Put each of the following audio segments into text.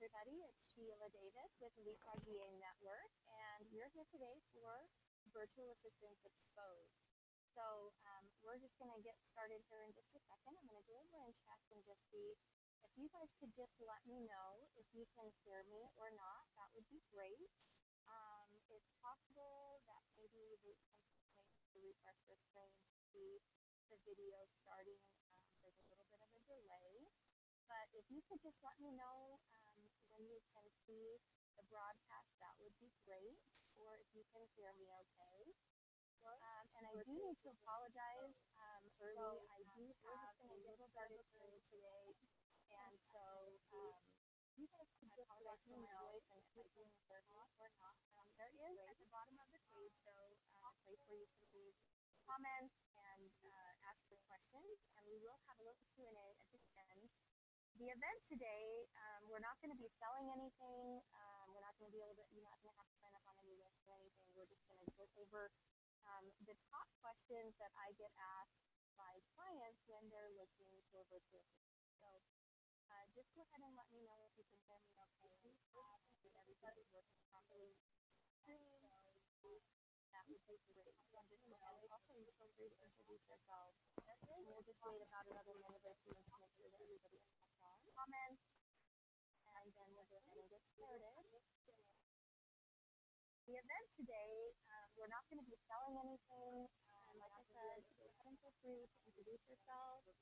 everybody. It's Sheila Davis with Leapfrog VA Network, and we're here today for Virtual Assistants Exposed. So we're just going to get started here in just a second. I'm going to go over and check and just see if you guys could just let me know if you can hear me or not. That would be great. It's possible that maybe the refresh the screen to see the video starting. There's a little bit of a delay. But if you could just let me know when you can see the broadcast, that would be great. Or if you can hear me okay. And I do need to apologize early. I do have a little bit of a cold today. And so you guys could just let me know if I can hear me or not. There is at the bottom of the page, though, a place where you can leave comments and ask your questions. And we will have a little Q&A at the end. The event today, we're not going to be selling anything. We're not going to be able to, you're not going to have to sign up on any list or anything. We're just going to go over the top questions that I get asked by clients when they're looking for virtual assistants. So just go ahead and let me know if you can hear me okay. If everything's working properly. That would be great. And just go ahead. Also, you feel free to introduce yourself. And we'll just wait about another minute or two to make sure that everybody has comments, and then we'll go ahead and get started. The event today, we're not going to be selling anything. Like I said, go ahead and feel free to introduce yourself and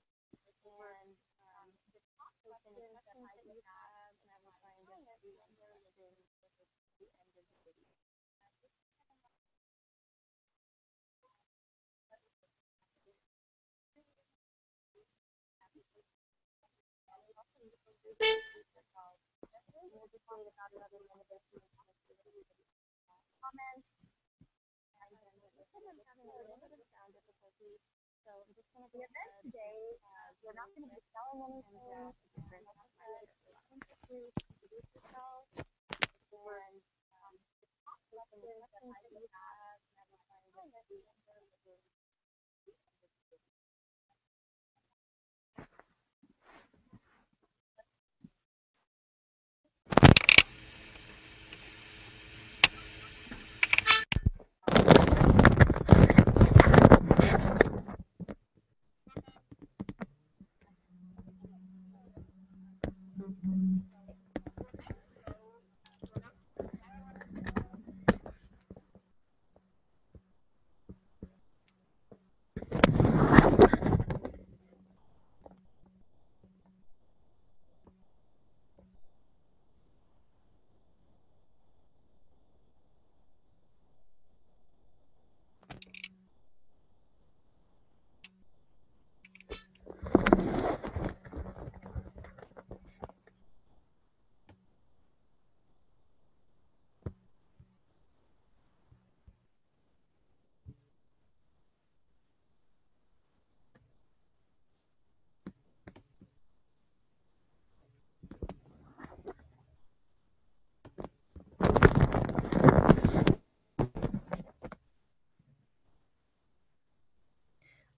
the top questions that you have, and I will try and get to the answer within the end of the video. We'll just wait about another minute or two to make sure that everybody has comments. And then I'm having a little bit of sound difficulty. So I'm just going to the event today. We're not going to be selling anything. Introduce yourself and the top questions that you have, and I will try and get to the answer within the end of the video.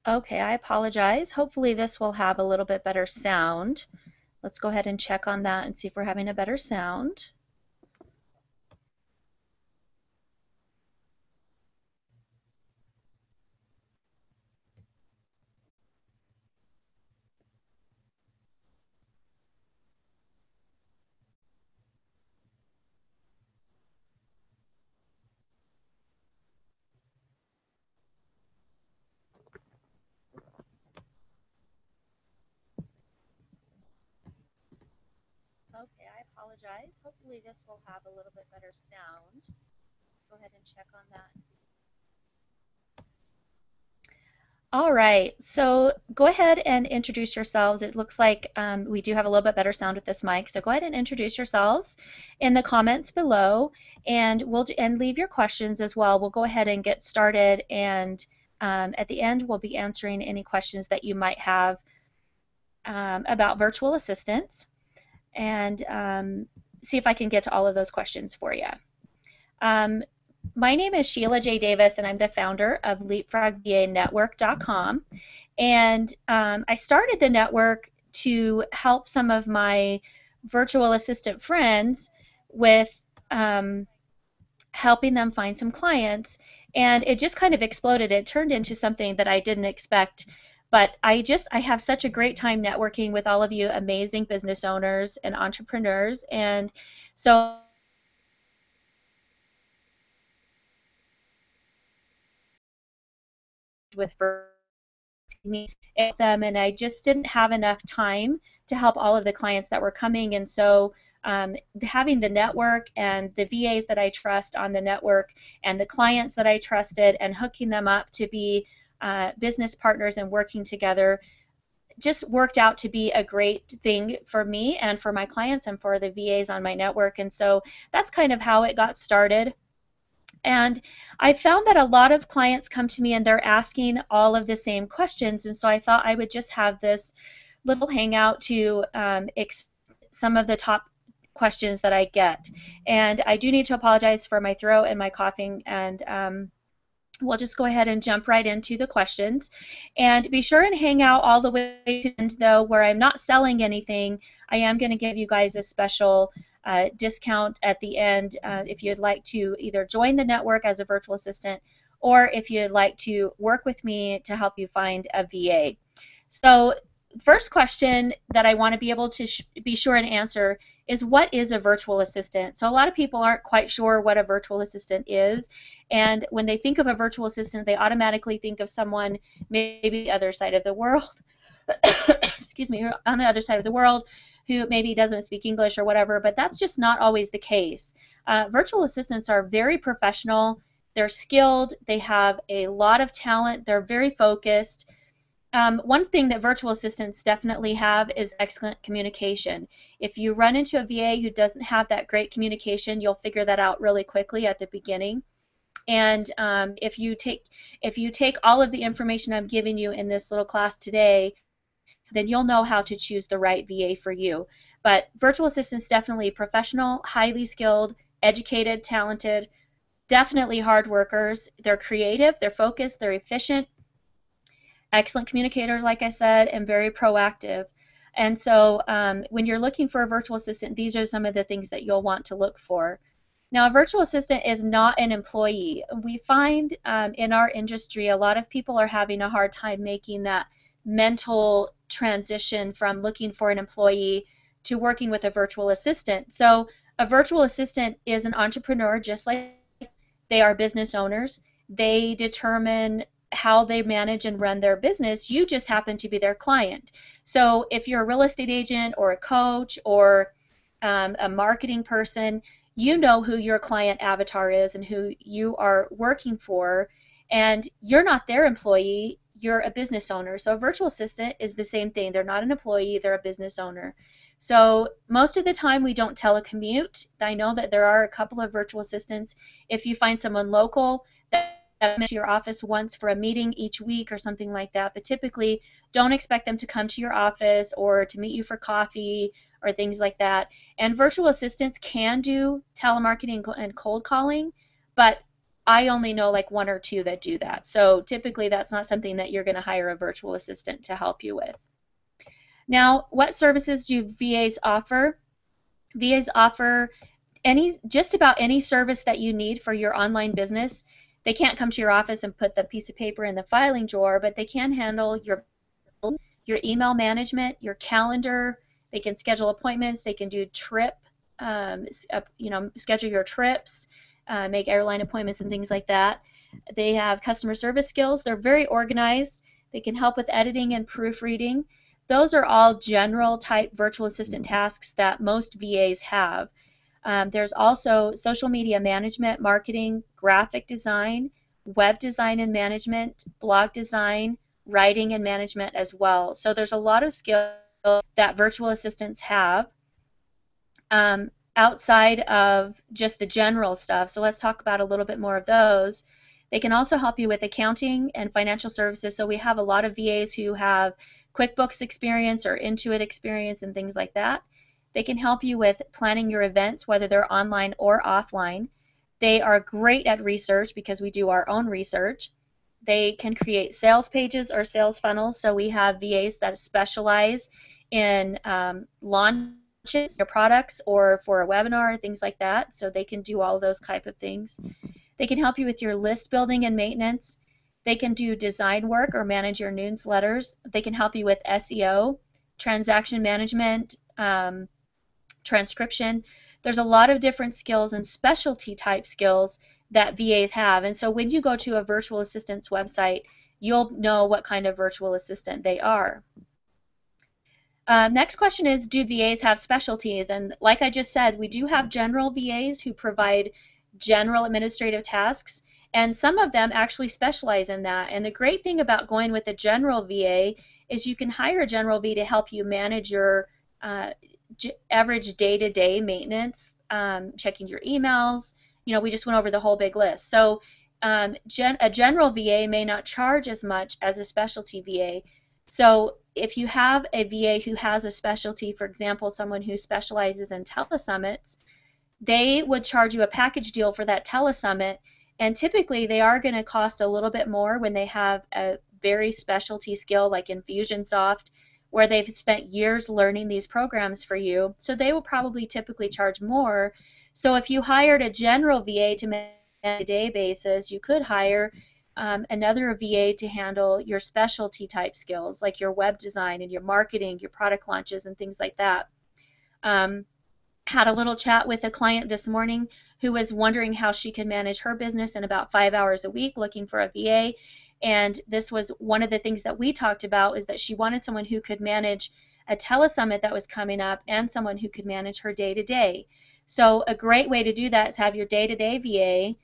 Okay, I apologize. Hopefully this will have a little bit better sound. Let's go ahead and check on that and see if we're having a better sound. Okay, I apologize. Hopefully this will have a little bit better sound. Go ahead and check on that. All right, so go ahead and introduce yourselves. It looks like we do have a little bit better sound with this mic, so go ahead and introduce yourselves in the comments below, and leave your questions as well. We'll go ahead and get started, and at the end we'll be answering any questions that you might have about virtual assistants, and see if I can get to all of those questions for you. My name is Sheila J. Davis, and I'm the founder of LeapfrogVANetwork.com. And I started the network to help some of my virtual assistant friends with helping them find some clients, and it just kind of exploded. It turned into something that I didn't expect, but I have such a great time networking with all of you amazing business owners and entrepreneurs. And so with me them, and I just didn't have enough time to help all of the clients that were coming. And so having the network and the VAs that I trust on the network and the clients that I trusted and hooking them up to be business partners and working together just worked out to be a great thing for me and for my clients and for the VAs on my network. And so that's kind of how it got started. And I found that a lot of clients come to me and they're asking all of the same questions. And so I thought I would just have this little hangout to some of the top questions that I get. And I do need to apologize for my throat and my coughing, and we'll just go ahead and jump right into the questions. And be sure and hang out all the way to the end, though, where I'm not selling anything. I am going to give you guys a special discount at the end if you'd like to either join the network as a virtual assistant or if you'd like to work with me to help you find a VA. So first question that I want to be able to be sure and answer is, what is a virtual assistant? So a lot of people aren't quite sure what a virtual assistant is, and when they think of a virtual assistant, they automatically think of someone maybe the other side of the world, excuse me, on the other side of the world, who maybe doesn't speak English or whatever, but that's just not always the case. Virtual assistants are very professional, they're skilled, they have a lot of talent, they're very focused. One thing that virtual assistants definitely have is excellent communication. If you run into a VA who doesn't have that great communication, you'll figure that out really quickly at the beginning. And if you take all of the information I'm giving you in this little class today, then you'll know how to choose the right VA for you. But virtual assistants definitely professional, highly skilled, educated, talented, definitely hard workers. They're creative, they're focused, they're efficient, excellent communicators, like I said, and very proactive. And so when you're looking for a virtual assistant, these are some of the things that you'll want to look for. Now, a virtual assistant is not an employee. We find in our industry a lot of people are having a hard time making that mental transition from looking for an employee to working with a virtual assistant. So a virtual assistant is an entrepreneur, just like they are business owners. They determine how they manage and run their business. You just happen to be their client. So if you're a real estate agent or a coach or a marketing person, you know who your client avatar is and who you are working for, and you're not their employee, you're a business owner. So a virtual assistant is the same thing. They're not an employee, they're a business owner. So most of the time we don't telecommute. I know that there are a couple of virtual assistants. If you find someone local that come to your office once for a meeting each week or something like that, but typically don't expect them to come to your office or to meet you for coffee or things like that. And virtual assistants can do telemarketing and cold calling, but I only know like one or two that do that. So typically that's not something that you're going to hire a virtual assistant to help you with. Now, what services do VAs offer? VAs offer just about any service that you need for your online business. They can't come to your office and put the piece of paper in the filing drawer, but they can handle your email management, your calendar. They can schedule appointments. They can do schedule your trips, make airline appointments and things like that. They have customer service skills. They're very organized. They can help with editing and proofreading. Those are all general type virtual assistant tasks that most VAs have. There's also social media management, marketing, graphic design, web design and management, blog design, writing and management as well. So there's a lot of skills that virtual assistants have outside of just the general stuff. So let's talk about a little bit more of those. They can also help you with accounting and financial services. So we have a lot of VAs who have QuickBooks experience or Intuit experience and things like that. They can help you with planning your events, whether they're online or offline. They are great at research because we do our own research. They can create sales pages or sales funnels. So we have VAs that specialize in launch your products or for a webinar, things like that. So they can do all of those type of things. They can help you with your list building and maintenance. They can do design work or manage your newsletters. They can help you with SEO, transaction management, transcription. There's a lot of different skills and specialty type skills that VAs have. And so when you go to a virtual assistant's website, you'll know what kind of virtual assistant they are. Next question is, do VAs have specialties? And like I just said, we do have general VAs who provide general administrative tasks, and some of them actually specialize in that. And the great thing about going with a general VA is you can hire a general VA to help you manage your average day-to-day maintenance, checking your emails. You know, we just went over the whole big list. So a general VA may not charge as much as a specialty VA. So if you have a VA who has a specialty, for example, someone who specializes in telesummits, they would charge you a package deal for that telesummit, and typically they are going to cost a little bit more when they have a very specialty skill like Infusionsoft, where they've spent years learning these programs for you. So they will probably typically charge more. So if you hired a general VA to manage on a day basis, you could hire another VA to handle your specialty type skills like your web design and your marketing, your product launches and things like that. Had a little chat with a client this morning who was wondering how she could manage her business in about 5 hours a week, looking for a VA. And this was one of the things that we talked about, is that she wanted someone who could manage a telesummit that was coming up and someone who could manage her day-to-day. So a great way to do that is have your day-to-day VA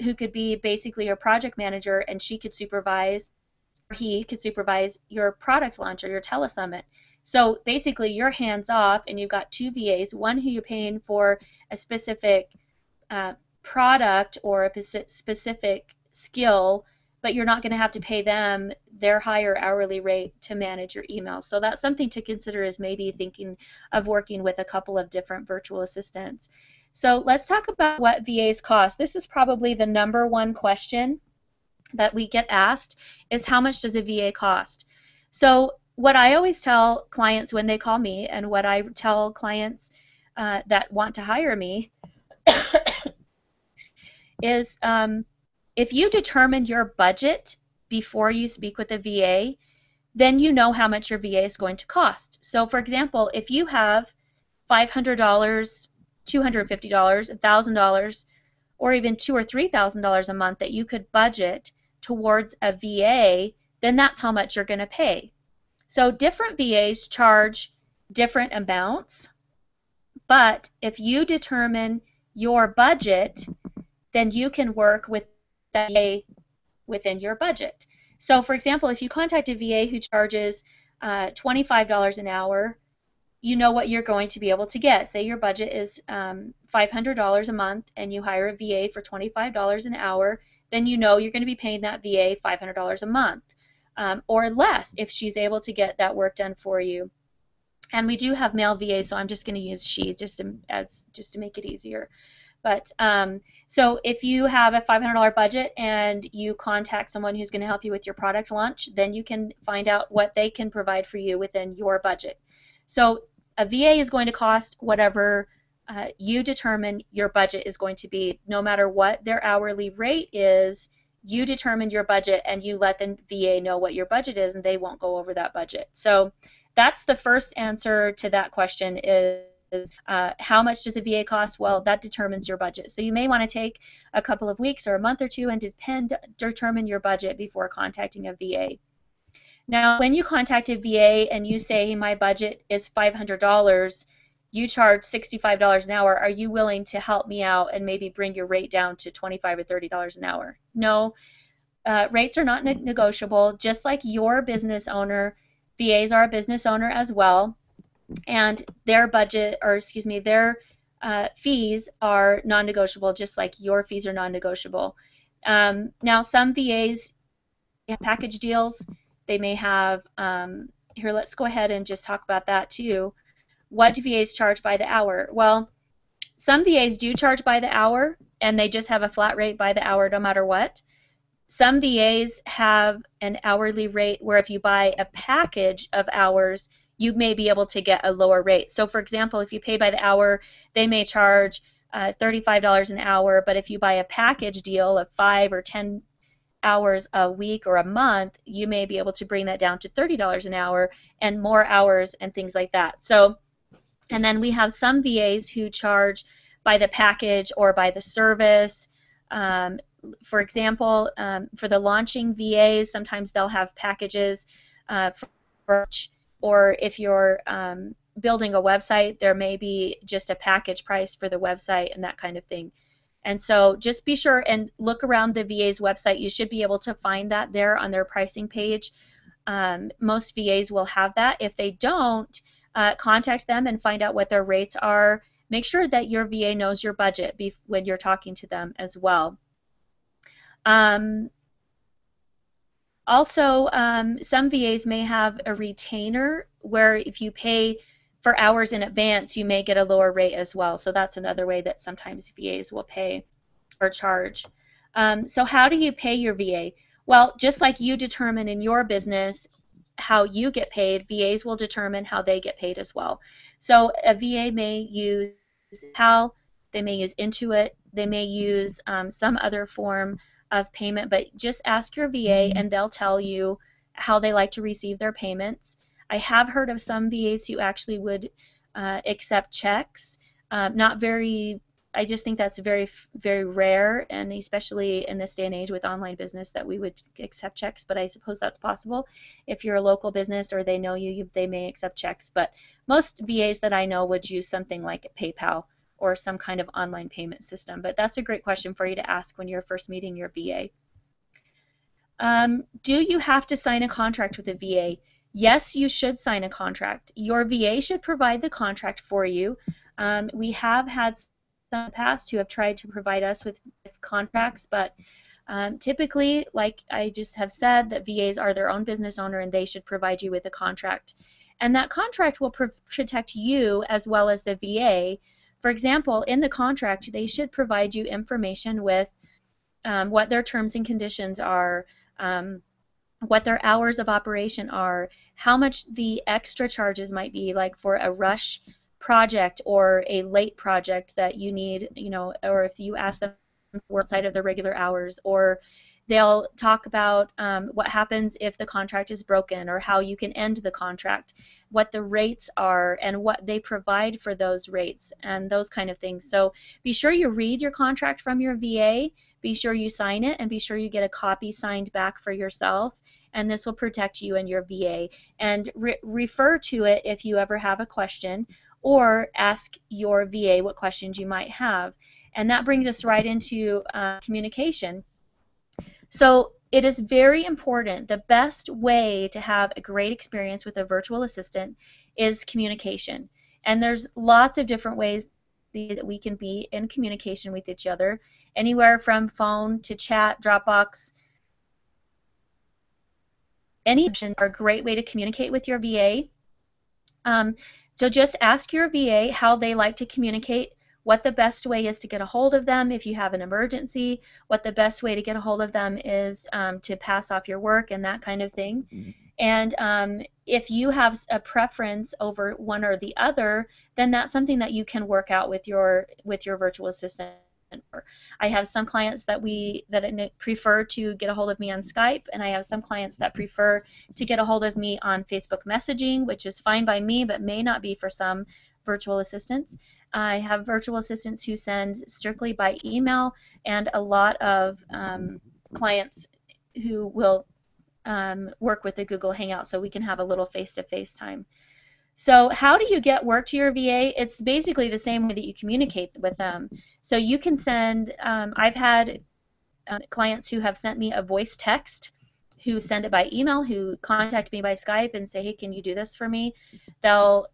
who could be basically your project manager, and she could supervise, or he could supervise your product launch or your telesummit. So basically you're hands off and you've got two VAs, one who you're paying for a specific product or a specific skill, but you're not going to have to pay them their higher hourly rate to manage your emails. So that's something to consider, is maybe thinking of working with a couple of different virtual assistants. So let's talk about what VAs cost. This is probably the #1 question that we get asked, is how much does a VA cost? So what I always tell clients when they call me, and what I tell clients that want to hire me is if you determine your budget before you speak with a VA, then you know how much your VA is going to cost. So for example, if you have $500, $250, $1,000, or even $2,000 or $3,000 a month that you could budget towards a VA, then that's how much you're going to pay. So different VAs charge different amounts, but if you determine your budget, then you can work with that VA within your budget. So for example, if you contact a VA who charges $25 an hour, you know what you're going to be able to get. Say your budget is $500 a month and you hire a VA for $25 an hour, then you know you're going to be paying that VA $500 a month. Or less if she's able to get that work done for you. And we do have male VAs, so I'm just going to use she just to make it easier. But so if you have a $500 budget and you contact someone who's going to help you with your product launch, then you can find out what they can provide for you within your budget. So a VA is going to cost whatever you determine your budget is going to be. No matter what their hourly rate is, you determine your budget and you let the VA know what your budget is, and they won't go over that budget. So that's the first answer to that question, is how much does a VA cost? Well, that determines your budget. So you may want to take a couple of weeks or a month or two and determine your budget before contacting a VA. Now, when you contact a VA and you say, hey, my budget is $500, you charge $65 an hour, are you willing to help me out and maybe bring your rate down to $25 or $30 an hour? No, rates are not negotiable. Just like your business owner, VAs are a business owner as well, and their budget, or excuse me, their fees are non-negotiable, just like your fees are non-negotiable. Now, some VAs have package deals. They may have, here, let's go ahead and just talk about that too. What do VAs charge by the hour? Well, some VAs do charge by the hour, and they just have a flat rate by the hour no matter what. Some VAs have an hourly rate where if you buy a package of hours, you may be able to get a lower rate. So for example, if you pay by the hour, they may charge $35 an hour, but if you buy a package deal of 5 or 10 hours a week or a month, you may be able to bring that down to $30 an hour and more hours and things like that. So, and then we have some VAs who charge by the package or by the service. For example, for the launching VAs, sometimes they'll have packages for, or if you're building a website, there may be just a package price for the website and that kind of thing. And so just be sure and look around the VA's website. You should be able to find that there on their pricing page. Most VAs will have that. If they don't, contact them and find out what their rates are. Make sure that your VA knows your budget when you're talking to them as well. Also, some VAs may have a retainer where if you pay for hours in advance, you may get a lower rate as well. So that's another way that sometimes VAs will pay or charge. So how do you pay your VA? Well, just like you determine in your business how you get paid, VAs will determine how they get paid as well. So a VA may use PayPal, they may use Intuit, they may use some other form of payment, but just ask your VA and they'll tell you how they like to receive their payments. I have heard of some VAs who actually would accept checks. Not very, I just think that's very, very rare, and especially in this day and age with online business that we would accept checks, but I suppose that's possible. If you're a local business or they know you, they may accept checks, but most VAs that I know would use something like PayPal or some kind of online payment system. But that's a great question for you to ask when you're first meeting your VA. Do you have to sign a contract with a VA? Yes, you should sign a contract. Your VA should provide the contract for you. We have had some in the past who have tried to provide us with contracts, but typically, like I just have said, that VAs are their own business owner and they should provide you with a contract. And that contract will protect you as well as the VA. For example, in the contract, they should provide you information with what their terms and conditions are, what their hours of operation are, how much the extra charges might be, like for a rush project or a late project that you need, or if you ask them for outside of their regular hours, or they'll talk about what happens if the contract is broken or how you can end the contract, what the rates are, and what they provide for those rates and those kind of things. So be sure you read your contract from your VA, be sure you sign it, and be sure you get a copy signed back for yourself, and this will protect you and your VA. And refer to it if you ever have a question, or ask your VA what questions you might have. And that brings us right into communication. So it is very important. The best way to have a great experience with a virtual assistant is communication. And there's lots of different ways that we can be in communication with each other, anywhere from phone to chat, Dropbox. Any options are a great way to communicate with your VA. So just ask your VA how they like to communicate, what the best way is to get a hold of them if you have an emergency, what the best way to get a hold of them is to pass off your work and that kind of thing. And if you have a preference over one or the other, then that's something that you can work out with your virtual assistant. I have some clients that prefer to get a hold of me on Skype, and I have some clients that prefer to get a hold of me on Facebook messaging, which is fine by me but may not be for some virtual assistants. I have virtual assistants who send strictly by email, and a lot of clients who will work with the Google Hangout so we can have a little face-to-face time. So how do you get work to your VA? It's basically the same way that you communicate with them. So you can send, I've had clients who have sent me a voice text, who send it by email, who contact me by Skype and say, hey, can you do this for me? They'll,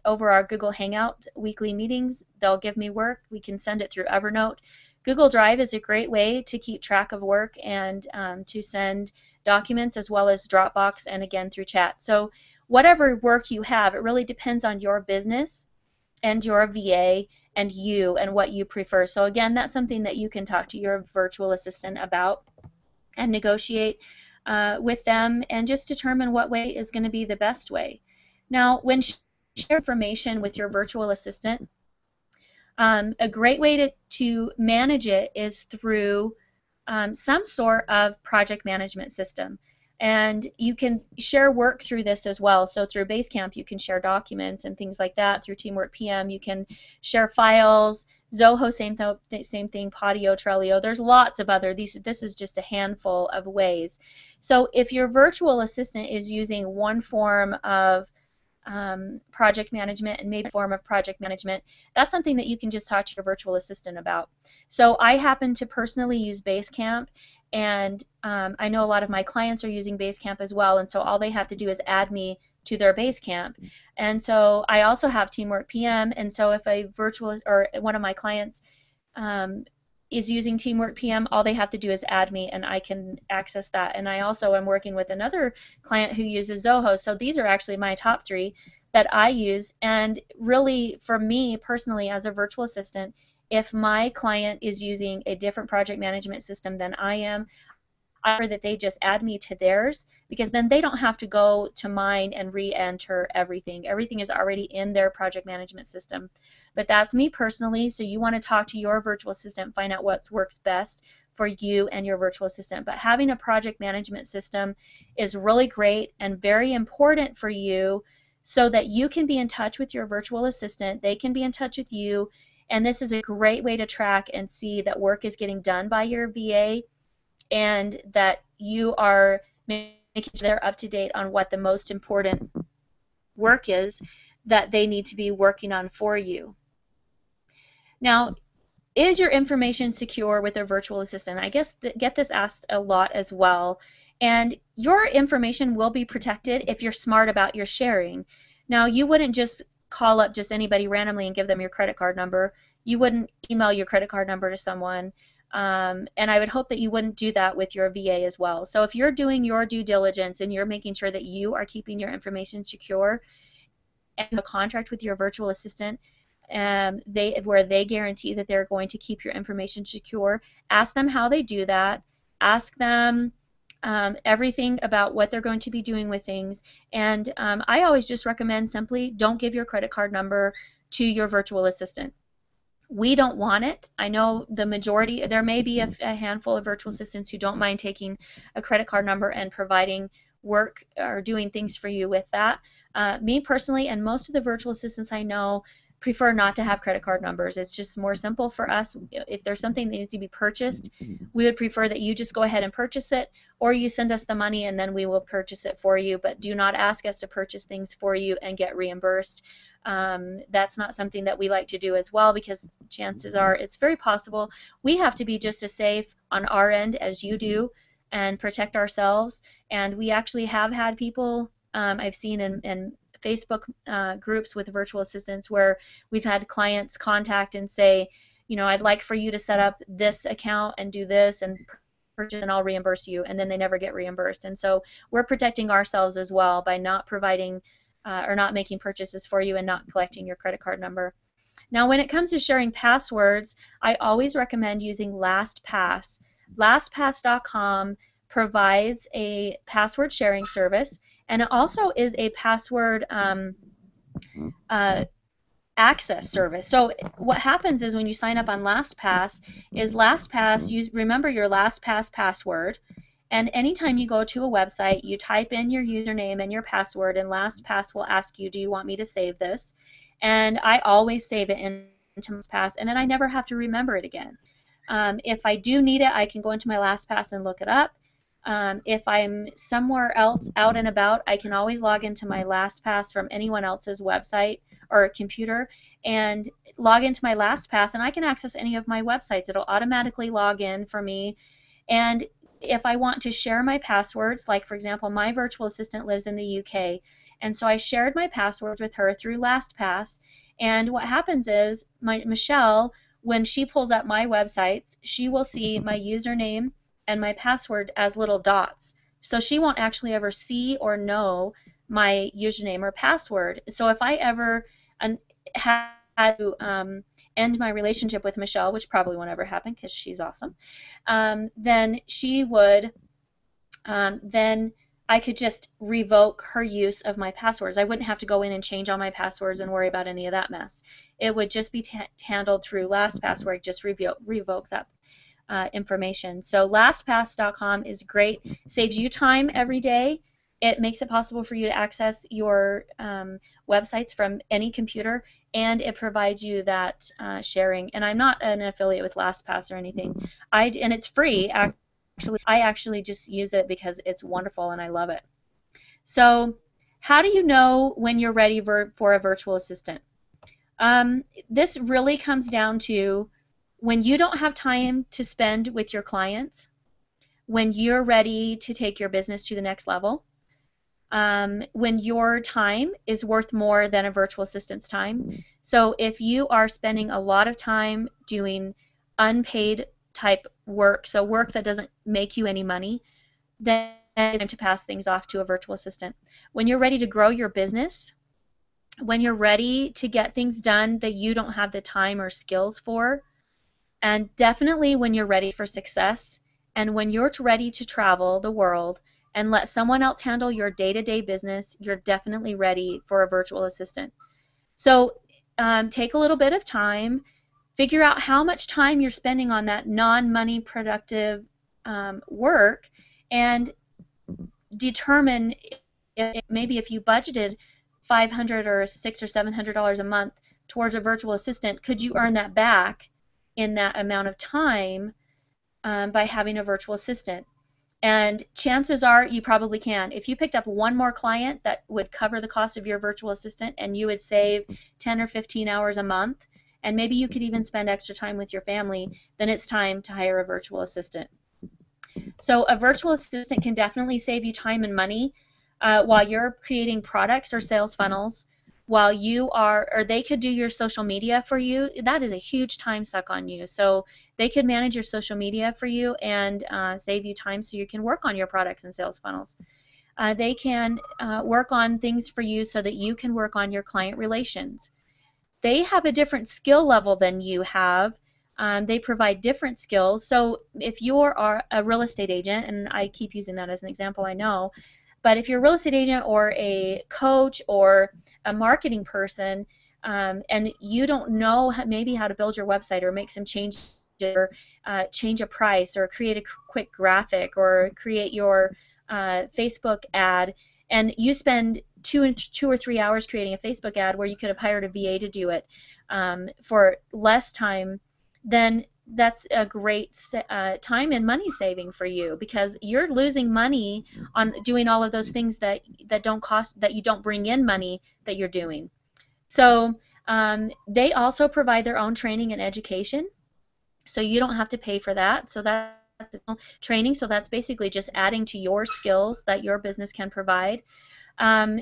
over our Google Hangout weekly meetings, they'll give me work. We can send it through Evernote. Google Drive is a great way to keep track of work and to send documents, as well as Dropbox and again through chat. So whatever work you have, it really depends on your business and your VA and you and what you prefer. So again, that's something that you can talk to your virtual assistant about and negotiate with them and just determine what way is going to be the best way. Now, when share information with your virtual assistant, a great way to manage it is through some sort of project management system. And you can share work through this as well. So through Basecamp, you can share documents and things like that. Through Teamwork PM, you can share files. Zoho, same thing. Podio, Trello. There's lots of other. This is just a handful of ways. So if your virtual assistant is using one form of project management and maybe a form of project management, that's something that you can just talk to your virtual assistant about. So I happen to personally use Basecamp, and I know a lot of my clients are using Basecamp as well, and so all they have to do is add me to their Basecamp. And so I also have Teamwork PM, and so if a virtual or one of my clients is using Teamwork PM, all they have to do is add me and I can access that. And I also am working with another client who uses Zoho. So these are actually my top 3 that I use. And really, for me personally, as a virtual assistant, if my client is using a different project management system than I am, I prefer that they just add me to theirs, because then they don't have to go to mine and re-enter everything. Everything is already in their project management system. But that's me personally, so you want to talk to your virtual assistant, find out what works best for you and your virtual assistant. But having a project management system is really great and very important for you, so that you can be in touch with your virtual assistant, they can be in touch with you, and this is a great way to track and see that work is getting done by your VA, and that you are making sure they're up to date on what the most important work is that they need to be working on for you. Now, is your information secure with a virtual assistant? I guess get this asked a lot as well. And your information will be protected if you're smart about your sharing. Now, you wouldn't just call up just anybody randomly and give them your credit card number. You wouldn't email your credit card number to someone. And I would hope that you wouldn't do that with your VA as well. So if you're doing your due diligence and you're making sure that you are keeping your information secure, and you have a contract with your virtual assistant where they guarantee that they're going to keep your information secure, ask them how they do that. Ask them everything about what they're going to be doing with things. And I always just recommend simply don't give your credit card number to your virtual assistant. We don't want it. I know the majority, there may be a handful of virtual assistants who don't mind taking a credit card number and providing work or doing things for you with that. Me personally, and most of the virtual assistants I know, prefer not to have credit card numbers. It's just more simple for us. If there's something that needs to be purchased, we would prefer that you just go ahead and purchase it, or you send us the money and then we will purchase it for you. But do not ask us to purchase things for you and get reimbursed. That's not something that we like to do as well, because chances are it's very possible we have to be just as safe on our end as you do and protect ourselves. And we actually have had people I've seen in Facebook groups with virtual assistants where we've had clients contact and say, you know, I'd like for you to set up this account and do this and purchase, and I'll reimburse you, and then they never get reimbursed. And so we're protecting ourselves as well by not providing or not making purchases for you and not collecting your credit card number. Now, when it comes to sharing passwords, I always recommend using LastPass. LastPass.com provides a password sharing service, and it also is a password access service. So what happens is when you sign up on LastPass, you remember your LastPass password, and anytime you go to a website, you type in your username and your password, and LastPass will ask you, do you want me to save this? And I always save it into LastPass, and then I never have to remember it again. If I do need it, I can go into my LastPass and look it up. If I'm somewhere else out and about, I can always log into my LastPass from anyone else's website or computer and log into my LastPass, and I can access any of my websites. It'll automatically log in for me. And if I want to share my passwords, like for example, my virtual assistant lives in the UK, and so I shared my passwords with her through LastPass. And what happens is Michelle, when she pulls up my websites, she will see my username and my password as little dots. So she won't actually ever see or know my username or password. So if I ever had to end my relationship with Michelle, which probably won't ever happen because she's awesome, then she would then I could just revoke her use of my passwords. I wouldn't have to go in and change all my passwords and worry about any of that mess. It would just be handled through LastPass, where I just revoke that information. So LastPass.com is great. Saves you time every day. It makes it possible for you to access your websites from any computer, and it provides you that sharing. And I'm not an affiliate with LastPass or anything. And it's free. I actually just use it because it's wonderful and I love it. So how do you know when you're ready for a virtual assistant? This really comes down to when you don't have time to spend with your clients, when you're ready to take your business to the next level, when your time is worth more than a virtual assistant's time. So if you are spending a lot of time doing unpaid type work, so work that doesn't make you any money, then it's time to pass things off to a virtual assistant. When you're ready to grow your business, when you're ready to get things done that you don't have the time or skills for, and definitely when you're ready for success, and when you're ready to travel the world and let someone else handle your day-to-day business, you're definitely ready for a virtual assistant. So take a little bit of time, figure out how much time you're spending on that non-money productive work, and determine maybe if you budgeted $500 or $600 or $700 a month towards a virtual assistant, could you earn that back in that amount of time by having a virtual assistant? And chances are you probably can. If you picked up one more client that would cover the cost of your virtual assistant, and you would save 10 or 15 hours a month, and maybe you could even spend extra time with your family, then it's time to hire a virtual assistant. So a virtual assistant can definitely save you time and money while you're creating products or sales funnels, while you are, or they could do your social media for you. That is a huge time suck on you. So they could manage your social media for you and save you time so you can work on your products and sales funnels. They can work on things for you so that you can work on your client relations. They have a different skill level than you have. They provide different skills. So if you're a real estate agent, and I keep using that as an example, I know, but if you're a real estate agent or a coach or a marketing person, and you don't know maybe how to build your website or make some changes or change a price or create a quick graphic or create your Facebook ad, and you spend two or 3 hours creating a Facebook ad where you could have hired a VA to do it for less time, then that's a great time and money saving for you, because you're losing money on doing all of those things that don't cost, that you don't bring in money that you're doing. So they also provide their own training and education, so you don't have to pay for that. So that's training. So that's basically just adding to your skills that your business can provide.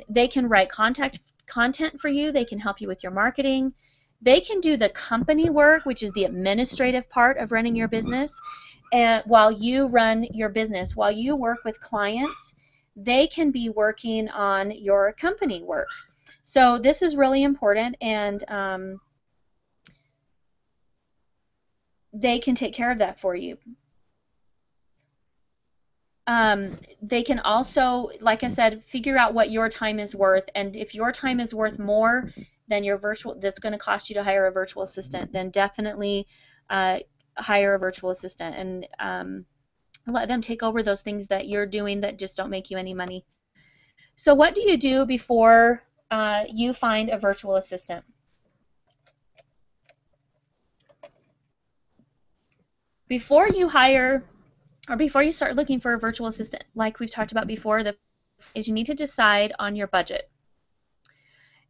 They can write content for you. They can help you with your marketing. They can do the company work, which is the administrative part of running your business. And while you run your business, while you work with clients, they can be working on your company work. So this is really important, and they can take care of that for you. They can also, like I said, figure out what your time is worth, and if your time is worth more than your virtual, that's going to cost you to hire a virtual assistant, then definitely hire a virtual assistant and let them take over those things that you're doing that just don't make you any money. So what do you do before you find a virtual assistant? Before you hire, or before you start looking for a virtual assistant, like we've talked about before, is you need to decide on your budget.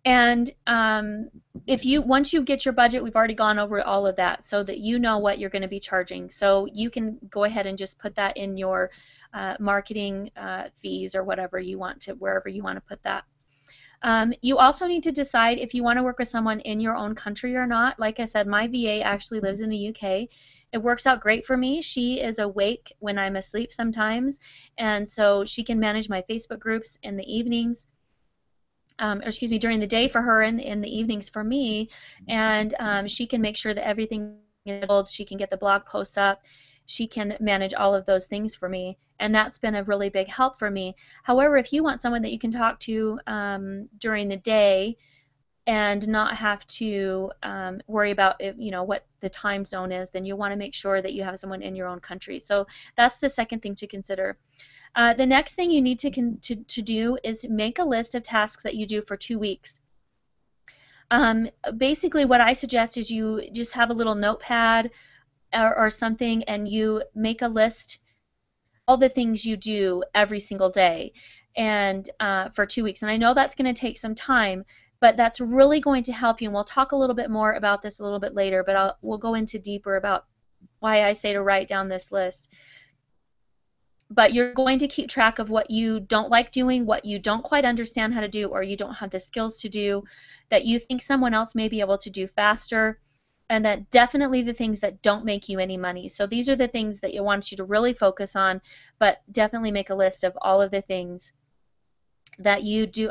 And once you get your budget, we've already gone over all of that, so that you know what you're going to be charging. So you can go ahead and just put that in your marketing fees or whatever you want to, wherever you want to put that. You also need to decide if you want to work with someone in your own country or not. Like I said, my VA actually lives in the UK. It works out great for me. She is awake when I'm asleep sometimes, and so she can manage my Facebook groups in the evenings, during the day for her and in the evenings for me, and she can make sure that everything is built. She can get the blog posts up. she can manage all of those things for me. And that's been a really big help for me. However, if you want someone that you can talk to during the day and not have to worry about what the time zone is, then you want to make sure that you have someone in your own country. So that's the second thing to consider. The next thing you need to do is make a list of tasks that you do for 2 weeks. Basically, what I suggest is you just have a little notepad or something, and you make a list all the things you do every single day, and for 2 weeks. And I know that's going to take some time, but that's really going to help you. And we'll talk a little bit more about this a little bit later, but we'll go into deeper about why I say to write down this list. But you're going to keep track of what you don't like doing, what you don't quite understand how to do, or you don't have the skills to do, that you think someone else may be able to do faster, and that definitely the things that don't make you any money. So these are the things that you want you to really focus on, but definitely make a list of all of the things that you do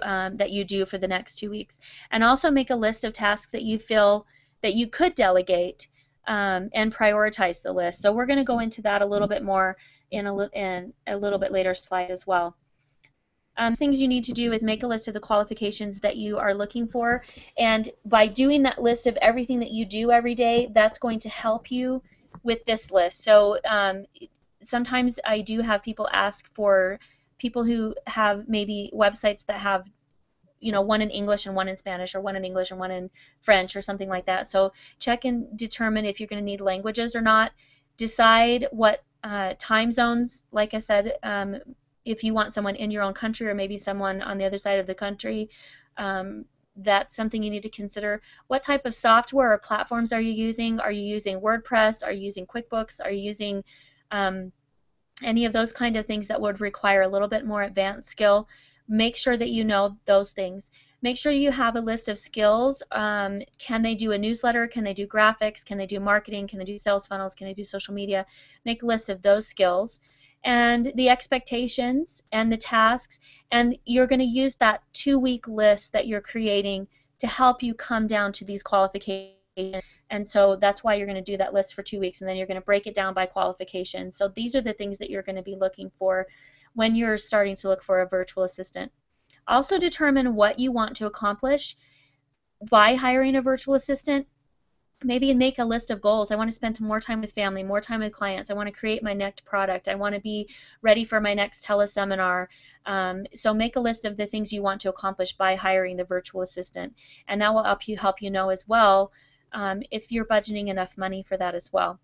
for the next 2 weeks, and also make a list of tasks that you feel that you could delegate, and prioritize the list. So we're going to go into that a little bit more in a little bit later slide as well. Things you need to do is make a list of the qualifications that you are looking for, and by doing that list of everything that you do every day, that's going to help you with this list. So sometimes I do have people ask for people who have maybe websites that have one in English and one in Spanish, or one in English and one in French, or something like that. So check and determine if you're going to need languages or not. Decide what time zones, like I said, if you want someone in your own country or maybe someone on the other side of the country, that's something you need to consider. What type of software or platforms are you using? Are you using WordPress? Are you using QuickBooks? Are you using any of those kind of things that would require a little bit more advanced skill? Make sure that you know those things. Make sure you have a list of skills. Can they do a newsletter? Can they do graphics? Can they do marketing? Can they do sales funnels? Can they do social media? Make a list of those skills and the expectations and the tasks, and you're going to use that 2-week list that you're creating to help you come down to these qualifications. And so that's why you're going to do that list for 2 weeks, and then you're going to break it down by qualification. So these are the things that you're going to be looking for when you're starting to look for a virtual assistant. Also determine what you want to accomplish by hiring a virtual assistant. Maybe make a list of goals. I want to spend more time with family, more time with clients. I want to create my next product. I want to be ready for my next teleseminar. So make a list of the things you want to accomplish by hiring the virtual assistant, and that will help you know as well if you're budgeting enough money for that as well.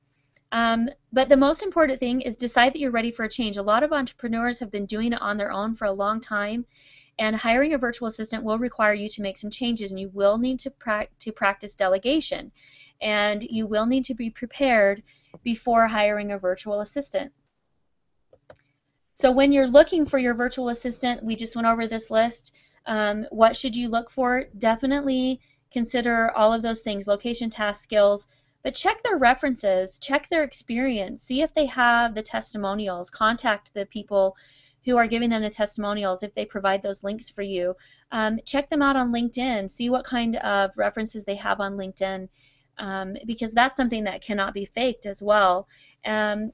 But the most important thing is decide that you're ready for a change. A lot of entrepreneurs have been doing it on their own for a long time, and hiring a virtual assistant will require you to make some changes, and you will need to practice delegation, and you will need to be prepared before hiring a virtual assistant. So when you're looking for your virtual assistant, we just went over this list. What should you look for? Definitely consider all of those things: location, task, skills. But check their references, check their experience, see if they have the testimonials, contact the people who are giving them the testimonials if they provide those links for you. Check them out on LinkedIn, see what kind of references they have on LinkedIn, because that's something that cannot be faked as well.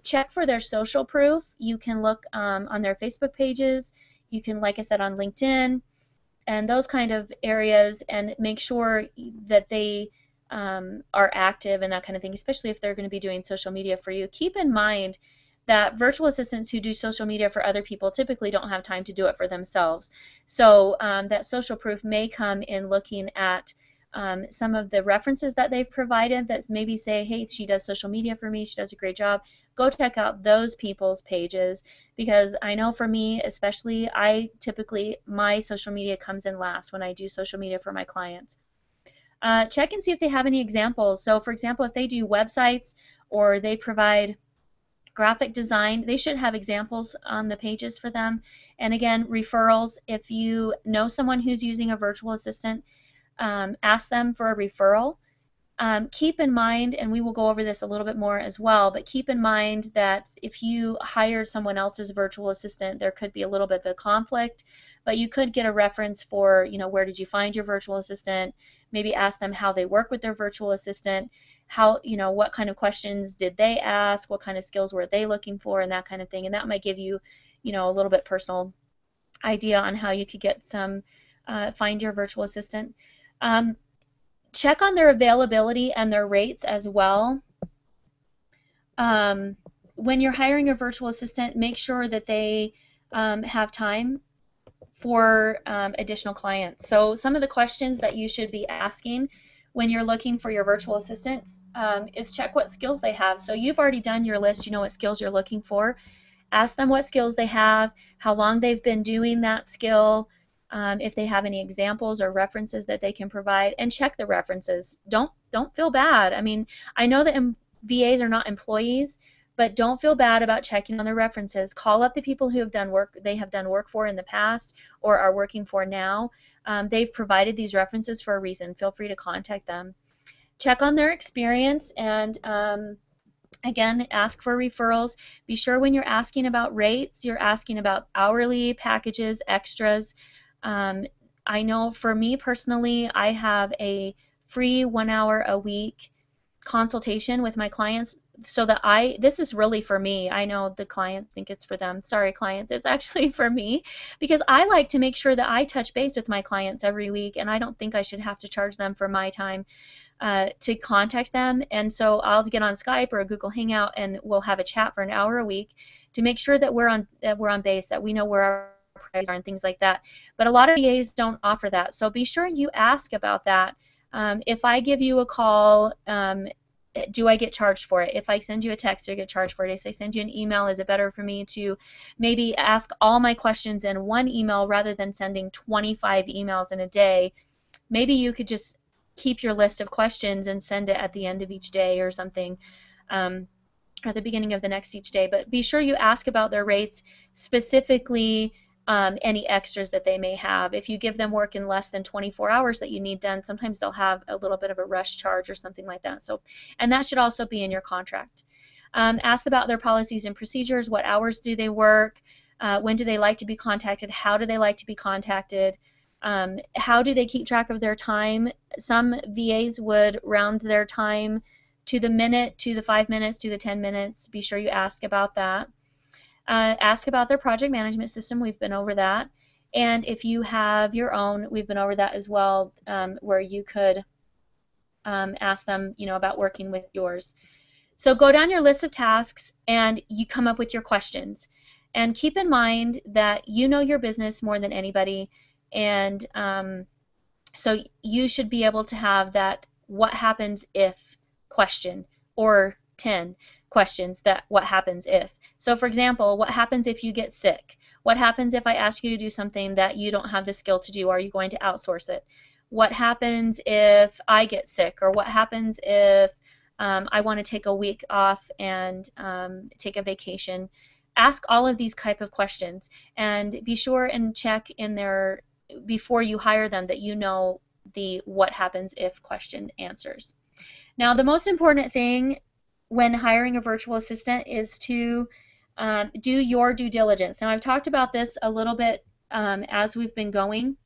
Check for their social proof. You can look on their Facebook pages, you can, like I said, on LinkedIn, and those kind of areas, and make sure that they are active and that kind of thing, especially if they're going to be doing social media for you. Keep in mind that virtual assistants who do social media for other people typically don't have time to do it for themselves. So that social proof may come in looking at some of the references that they've provided that maybe say, hey, she does social media for me, she does a great job. Go check out those people's pages, because I know for me especially, my social media comes in last when I do social media for my clients. Check and see if they have any examples. So for example, if they do websites or they provide graphic design, they should have examples on the pages for them. And again, referrals. If you know someone who's using a virtual assistant, ask them for a referral. keep in mind, and we will go over this a little bit more as well, but keep in mind that if you hire someone else's virtual assistant, there could be a little bit of a conflict, but you could get a reference for, where did you find your virtual assistant? Maybe ask them how they work with their virtual assistant, how, what kind of questions did they ask, what kind of skills were they looking for, and that kind of thing. And that might give you, a little bit personal idea on how you could get some, find your virtual assistant. Check on their availability and their rates as well. When you're hiring a virtual assistant, make sure that they have time for additional clients. So some of the questions that you should be asking when you're looking for your virtual assistants is check what skills they have. So you've already done your list, you know what skills you're looking for. Ask them what skills they have, how long they've been doing that skill, if they have any examples or references that they can provide, and check the references. Don't feel bad. I mean, I know that VAs are not employees, but don't feel bad about checking on their references. Call up the people who have done work they have done work for in the past or are working for now. They've provided these references for a reason. Feel free to contact them. Check on their experience and again, ask for referrals. Be sure when you're asking about rates, you're asking about hourly packages, extras. I know for me personally, I have a free 1 hour a week consultation with my clients so that this is really for me. I know the clients think it's for them. Sorry, clients, it's actually for me because I like to make sure that I touch base with my clients every week, and I don't think I should have to charge them for my time to contact them. And so I'll get on Skype or a Google Hangout and we'll have a chat for an hour a week to make sure that we're on base, that we know where our prices are and things like that. But a lot of VAs don't offer that. So be sure you ask about that. If I give you a call, do I get charged for it? If I send you a text, do I get charged for it? If I send you an email, is it better for me to maybe ask all my questions in one email rather than sending 25 emails in a day? Maybe you could just keep your list of questions and send it at the end of each day or something, or the beginning of the next each day. But be sure you ask about their rates, specifically any extras that they may have. If you give them work in less than 24 hours that you need done, sometimes they'll have a little bit of a rush charge or something like that. So, and that should also be in your contract. Ask about their policies and procedures. What hours do they work? When do they like to be contacted? How do they like to be contacted? How do they keep track of their time? Some VAs would round their time to the minute, to the 5 minutes, to the 10 minutes. Be sure you ask about that. Ask about their project management system. We've been over that. And if you have your own, we've been over that as well, where you could ask them, about working with yours. So go down your list of tasks and you come up with your questions. And keep in mind that you know your business more than anybody. And so you should be able to have that what happens if question, or 10 questions that what happens if. So for example, what happens if you get sick? What happens if I ask you to do something that you don't have the skill to do? Are you going to outsource it? What happens if I get sick? Or what happens if I want to take a week off and take a vacation? Ask all of these type of questions and be sure and check in there before you hire them that you know the what happens if question answers. Now the most important thing when hiring a virtual assistant is to do your due diligence. Now I've talked about this a little bit as we've been going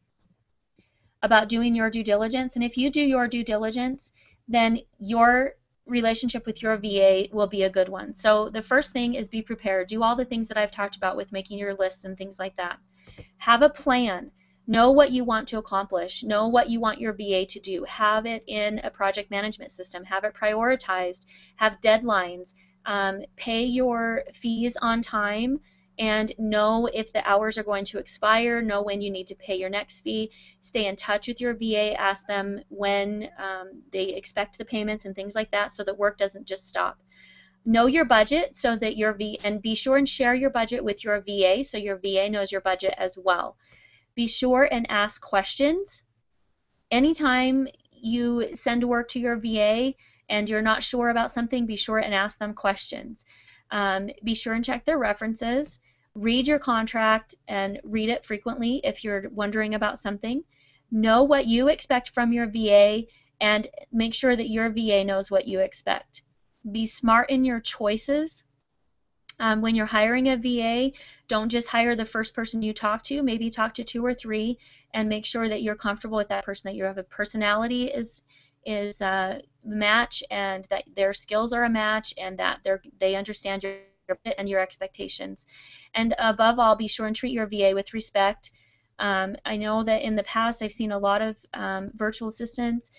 about doing your due diligence, and if you do your due diligence, then your relationship with your VA will be a good one. So the first thing is be prepared. Do all the things that I've talked about with making your lists and things like that. Have a plan. Know what you want to accomplish. Know what you want your VA to do. Have it in a project management system. Have it prioritized. Have deadlines. Pay your fees on time and know if the hours are going to expire. Know when you need to pay your next fee. Stay in touch with your VA. Ask them when they expect the payments and things like that so that work doesn't just stop. Know your budget so that and be sure and share your budget with your VA so your VA knows your budget as well. Be sure and ask questions. Anytime you send work to your VA and you're not sure about something, be sure and ask them questions. Be sure and check their references. Read your contract and read it frequently if you're wondering about something. Know what you expect from your VA and make sure that your VA knows what you expect. Be smart in your choices. When you're hiring a VA, don't just hire the first person you talk to. Maybe talk to 2 or 3 and make sure that you're comfortable with that person, that you have a personality is a match, and that their skills are a match, and that they understand your fit and your expectations. And above all, be sure and treat your VA with respect. I know that in the past I've seen a lot of virtual assistants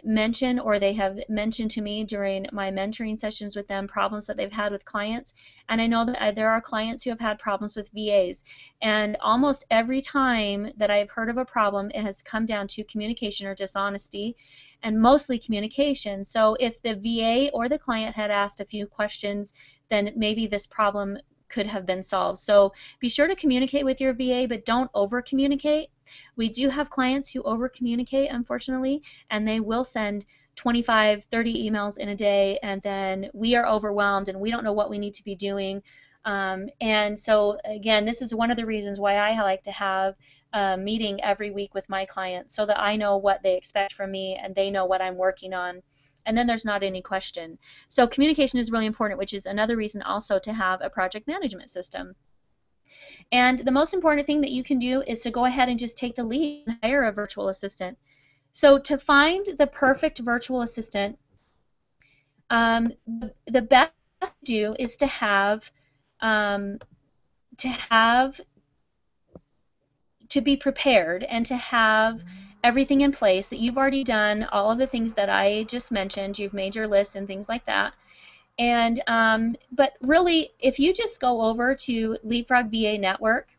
mention, or they have mentioned to me during my mentoring sessions with them, problems that they've had with clients. And I know that there are clients who have had problems with VAs. And almost every time that I've heard of a problem, it has come down to communication or dishonesty, and mostly communication. So if the VA or the client had asked a few questions, then maybe this problem could have been solved. So be sure to communicate with your VA, but don't over communicate. We do have clients who over communicate, unfortunately, and they will send 25, 30 emails in a day, and then we are overwhelmed and we don't know what we need to be doing. And so again, this is one of the reasons why I like to have a meeting every week with my clients, so that I know what they expect from me and they know what I'm working on. And then there's not any question. So communication is really important, which is another reason also to have a project management system. And the most important thing that you can do is to go ahead and just take the lead and hire a virtual assistant. So to find the perfect virtual assistant, the best to do is to be prepared and to have everything in place, that you've already done all of the things that I just mentioned. You've made your list and things like that. And but really, if you just go over to Leapfrog VA Network,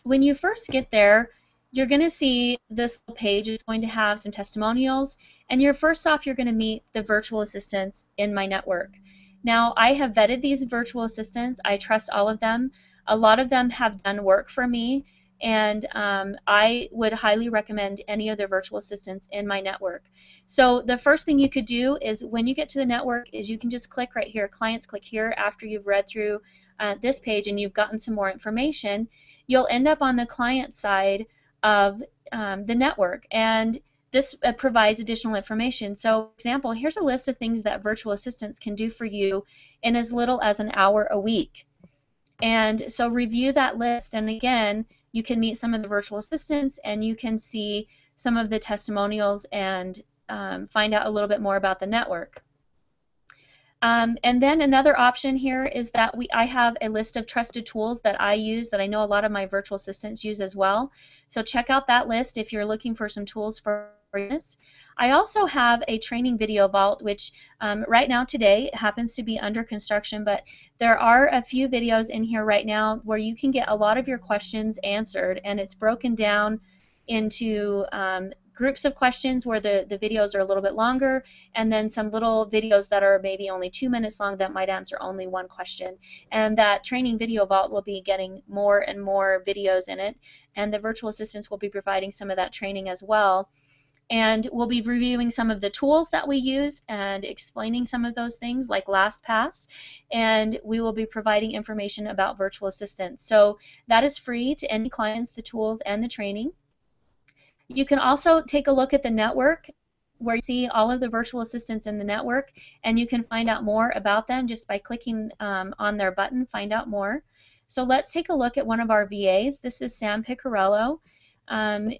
when you first get there, you're going to see this page is going to have some testimonials, and first off, you're going to meet the virtual assistants in my network. Now, I have vetted these virtual assistants. I trust all of them. A lot of them have done work for me, and I would highly recommend any of the virtual assistants in my network. So the first thing you could do is, when you get to the network, is you can just click right here, clients, click here after you've read through this page and you've gotten some more information. You'll end up on the client side of the network, and this provides additional information. So, for example, here's a list of things that virtual assistants can do for you in as little as an hour a week. And so review that list, and again, you can meet some of the virtual assistants, and you can see some of the testimonials and find out a little bit more about the network. And then another option here is that I have a list of trusted tools that I use, that I know a lot of my virtual assistants use as well. So check out that list if you're looking for some tools for this. I also have a training video vault, which right now today happens to be under construction, but there are a few videos in here right now where you can get a lot of your questions answered, and it's broken down into groups of questions where the videos are a little bit longer, and then some little videos that are maybe only 2 minutes long that might answer only one question. And that training video vault will be getting more and more videos in it, and the virtual assistants will be providing some of that training as well. And we'll be reviewing some of the tools that we use and explaining some of those things, like LastPass, and we will be providing information about virtual assistants. So that is free to any clients, the tools and the training. You can also take a look at the network, where you see all of the virtual assistants in the network, and you can find out more about them just by clicking on their button, Find Out More. So let's take a look at one of our VAs. This is Sam Picarello.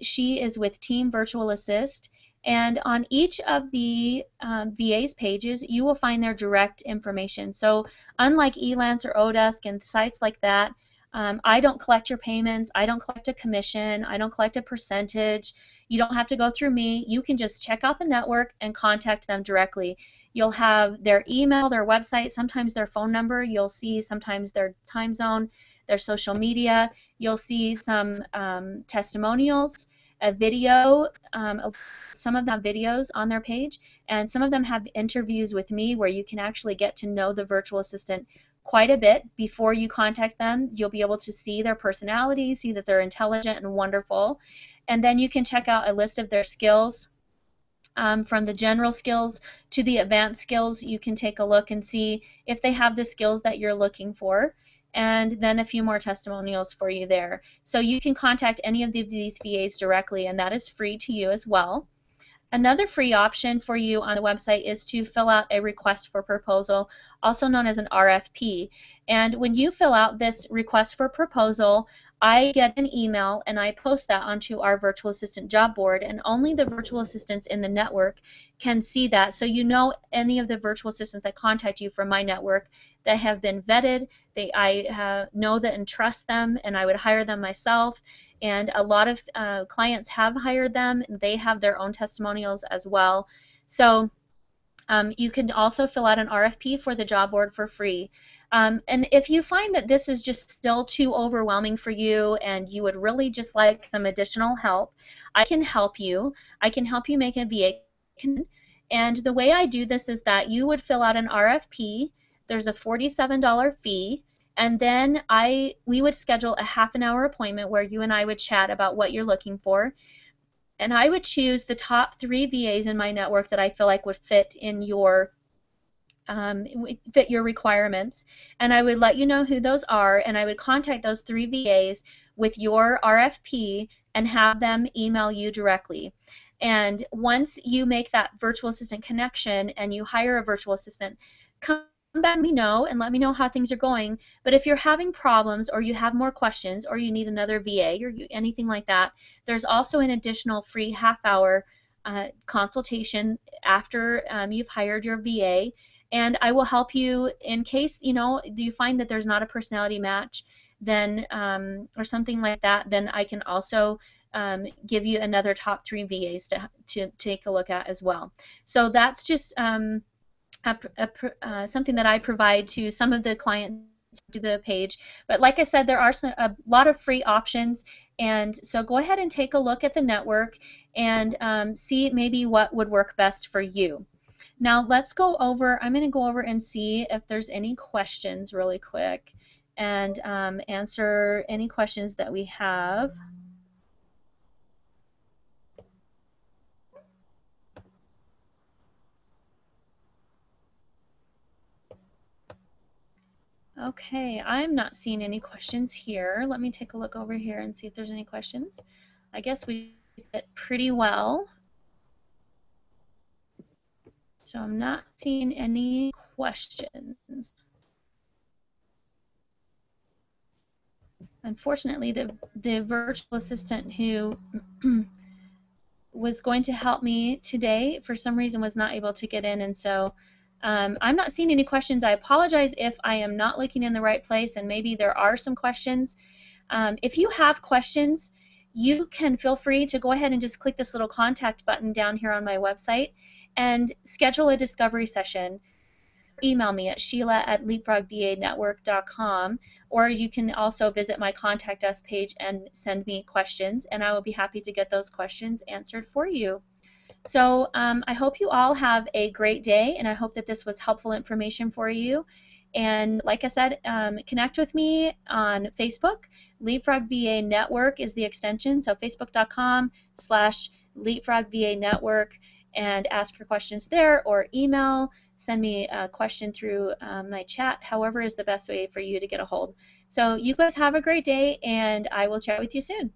She is with Team Virtual Assist, and on each of the VA's pages, you will find their direct information. So unlike Elance or Odesk and sites like that, I don't collect your payments, I don't collect a commission, I don't collect a percentage. You don't have to go through me. You can just check out the network and contact them directly. You'll have their email, their website, sometimes their phone number. You'll see sometimes their time zone, their social media. You'll see some testimonials, a video. Some of them have videos on their page, and some of them have interviews with me where you can actually get to know the virtual assistant quite a bit before you contact them. You'll be able to see their personality, see that they're intelligent and wonderful, and then you can check out a list of their skills. From the general skills to the advanced skills, you can take a look and see if they have the skills that you're looking for, and then a few more testimonials for you there. So you can contact any of these VAs directly, and that is free to you as well. Another free option for you on the website is to fill out a request for proposal, also known as an RFP. And when you fill out this request for proposal, I get an email and I post that onto our virtual assistant job board, and only the virtual assistants in the network can see that. So you know any of the virtual assistants that contact you from my network that have been vetted, I know that and trust them, and I would hire them myself. And a lot of clients have hired them, and they have their own testimonials as well. So you can also fill out an RFP for the job board for free. And if you find that this is just still too overwhelming for you and you would really just like some additional help, I can help you. I can help you make a VA. And the way I do this is that you would fill out an RFP. There's a $47 fee. And then we would schedule a half-an-hour appointment where you and I would chat about what you're looking for. And I would choose the top 3 VAs in my network that I feel like would fit in your requirements, and I would let you know who those are, and I would contact those 3 VAs with your RFP and have them email you directly. And once you make that virtual assistant connection and you hire a virtual assistant, come back and let me know how things are going. But if you're having problems or you have more questions or you need another VA or anything like that, there's also an additional free half-hour consultation after you've hired your VA, and I will help you in case you find that there's not a personality match, then or something like that. Then I can also give you another top 3 VAs to take a look at as well. So that's just something that I provide to some of the clients to the page. But like I said, there are a lot of free options, and so go ahead and take a look at the network and see maybe what would work best for you. Now let's go over, I'm going to go over and see if there's any questions really quick and answer any questions that we have. Okay, I'm not seeing any questions here. Let me take a look over here and see if there's any questions. I guess we did pretty well. So I'm not seeing any questions. Unfortunately, the virtual assistant who was going to help me today for some reason was not able to get in, and so I'm not seeing any questions. I apologize if I am not looking in the right place and maybe there are some questions. If you have questions, you can feel free to go ahead and just click this little contact button down here on my website and schedule a discovery session. Email me at sheila@leapfrogvanetwork.com, or you can also visit my Contact Us page and send me questions, and I will be happy to get those questions answered for you. So I hope you all have a great day, and I hope that this was helpful information for you. And like I said, connect with me on Facebook. Leapfrog VA Network is the extension, so facebook.com/LeapfrogVA Network, and ask your questions there, or email, send me a question through my chat, however is the best way for you to get a hold. So you guys have a great day, and I will chat with you soon.